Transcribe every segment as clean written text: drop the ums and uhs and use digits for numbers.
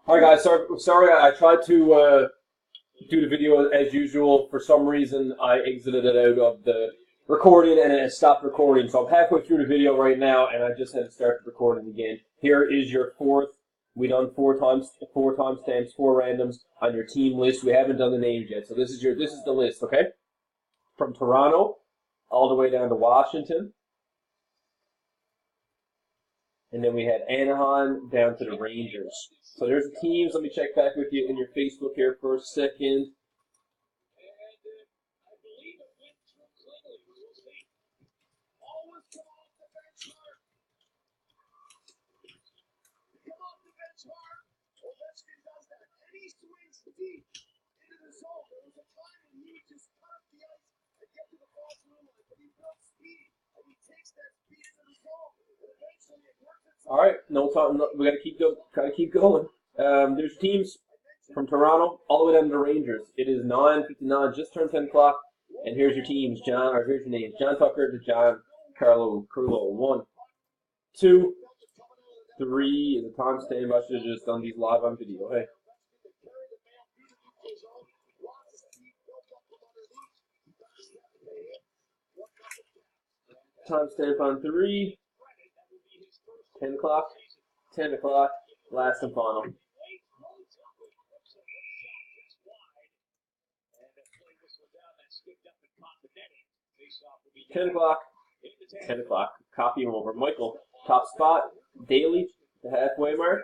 Hi guys, sorry, I tried to do the video as usual. For some reason, I exited it out of the recording and it stopped recording. So I'm halfway through the video right now, and I just had to start the recording again. Here is your fourth. We done four time stamps, four randoms on your team list. We haven't done the names yet, so this is the list, okay? From Toronto all the way down to Washington, and then we had Anaheim down to the Rangers. So there's the teams. Let me check back with you in your Facebook here for a second. All right, no time. No, we gotta keep going. There's teams from Toronto all the way down to the Rangers. It is 9:59, just turned 10 o'clock, and here's your teams. Here's your names: John Tucker to John Carlo Crulo. 1, 2, 3. Is the time stamp? I should have just done these live on video. Hey. Timestamp on 3, 10 o'clock, 10 o'clock, last and final. 10 o'clock, 10 o'clock. Copy him over. Michael, top spot, Daly, the halfway mark.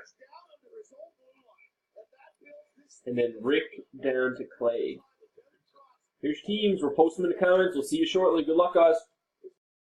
And then Rick down to Clay. Here's your teams. We'll post them in the comments. We'll see you shortly. Good luck, guys.